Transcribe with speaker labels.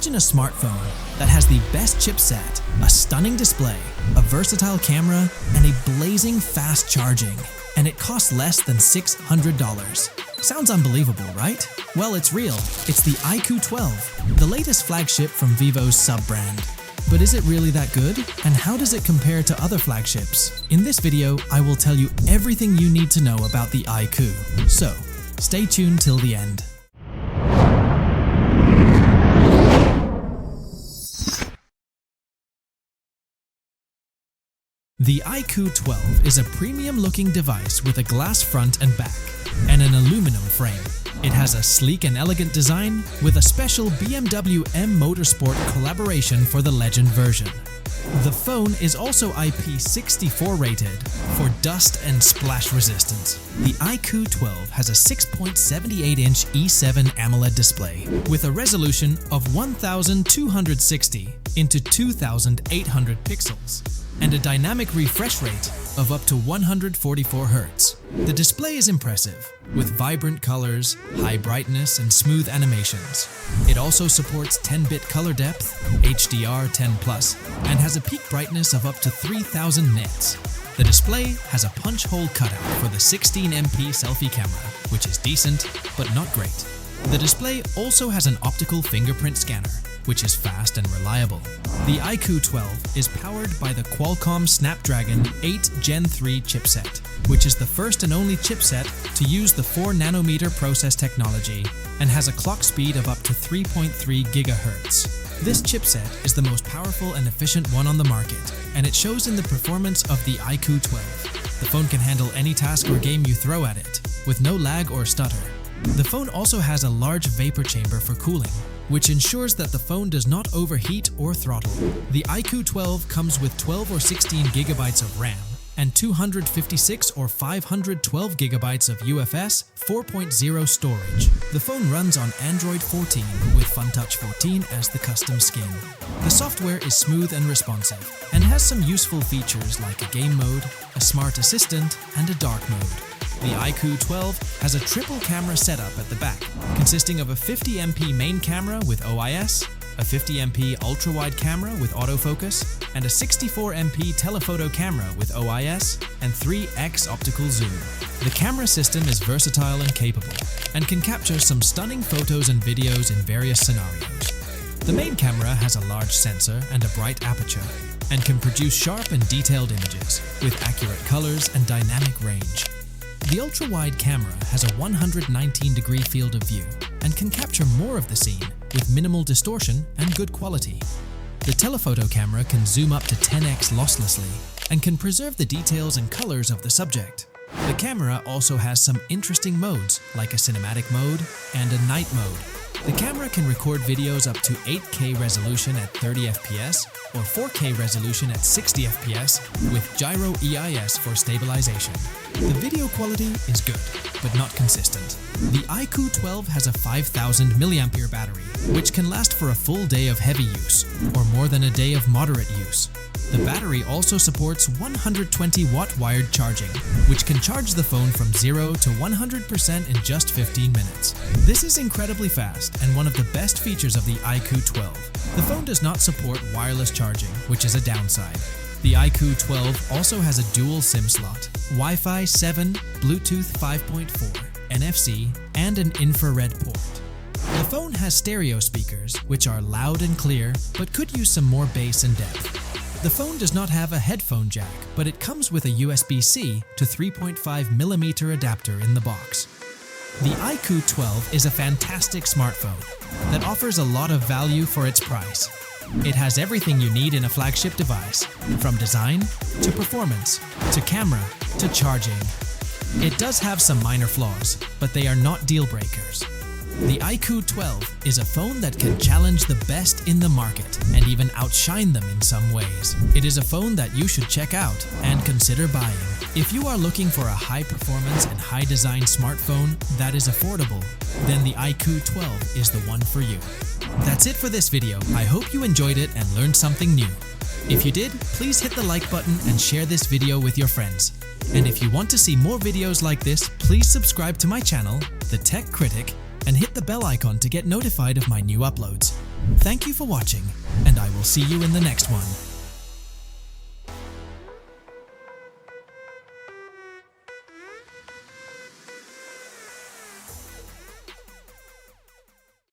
Speaker 1: Imagine a smartphone that has the best chipset, a stunning display, a versatile camera, and a blazing fast charging, and it costs less than $600. Sounds unbelievable, right? Well, it's real. It's the iQOO 12, the latest flagship from Vivo's sub-brand. But is it really that good? And how does it compare to other flagships? In this video, I will tell you everything you need to know about the iQOO. So, stay tuned till the end. The iQOO 12 is a premium-looking device with a glass front and back, and an aluminum frame. It has a sleek and elegant design with a special BMW M Motorsport collaboration for the Legend version. The phone is also IP64 rated for dust and splash resistance. The iQOO 12 has a 6.78-inch E7 AMOLED display with a resolution of 1260 into 2800 pixels and a dynamic refresh rate of up to 144 Hz. The display is impressive, with vibrant colors, high brightness, and smooth animations. It also supports 10-bit color depth, HDR10+, and has a peak brightness of up to 3000 nits. The display has a punch hole cutout for the 16MP selfie camera, which is decent, but not great. The display also has an optical fingerprint scanner, which is fast and reliable. The iQOO 12 is powered by the Qualcomm Snapdragon 8 Gen 3 chipset, which is the first and only chipset to use the 4nm process technology and has a clock speed of up to 3.3 GHz. This chipset is the most powerful and efficient one on the market, and it shows in the performance of the iQOO 12. The phone can handle any task or game you throw at it, with no lag or stutter. The phone also has a large vapor chamber for cooling, which ensures that the phone does not overheat or throttle. The iQOO 12 comes with 12 or 16 GB of RAM and 256 or 512 GB of UFS 4.0 storage. The phone runs on Android 14 with FunTouch 14 as the custom skin. The software is smooth and responsive and has some useful features like a game mode, a smart assistant, and a dark mode. The iQOO 12 has a triple camera setup at the back, consisting of a 50MP main camera with OIS, a 50MP ultra-wide camera with autofocus, and a 64MP telephoto camera with OIS and 3x optical zoom. The camera system is versatile and capable, and can capture some stunning photos and videos in various scenarios. The main camera has a large sensor and a bright aperture, and can produce sharp and detailed images with accurate colors and dynamic range. The ultra-wide camera has a 119-degree field of view and can capture more of the scene with minimal distortion and good quality. The telephoto camera can zoom up to 10x losslessly and can preserve the details and colors of the subject. The camera also has some interesting modes like a cinematic mode and a night mode. The camera can record videos up to 8K resolution at 30 FPS or 4K resolution at 60 FPS with gyro EIS for stabilization. The video quality is good, but not consistent. The iQOO 12 has a 5000 mAh battery, which can last for a full day of heavy use or more than a day of moderate use. The battery also supports 120-watt wired charging, which can charge the phone from 0 to 100% in just 15 minutes. This is incredibly fast and one of the best features of the iQOO 12. The phone does not support wireless charging, which is a downside. The iQOO 12 also has a dual SIM slot, Wi-Fi 7, Bluetooth 5.4, NFC, and an infrared port. The phone has stereo speakers, which are loud and clear, but could use some more bass and depth. The phone does not have a headphone jack, but it comes with a USB-C to 3.5mm adapter in the box. The iQOO 12 is a fantastic smartphone that offers a lot of value for its price. It has everything you need in a flagship device, from design to performance to camera to charging. It does have some minor flaws, but they are not deal breakers. The iQOO 12 is a phone that can challenge the best in the market and even outshine them in some ways. It is a phone that you should check out and consider buying. If you are looking for a high-performance and high-design smartphone that is affordable, then the iQOO 12 is the one for you. That's it for this video. I hope you enjoyed it and learned something new. If you did, please hit the like button and share this video with your friends. And if you want to see more videos like this, please subscribe to my channel, The Tech Critic, and hit the bell icon to get notified of my new uploads. Thank you for watching, and I will see you in the next one.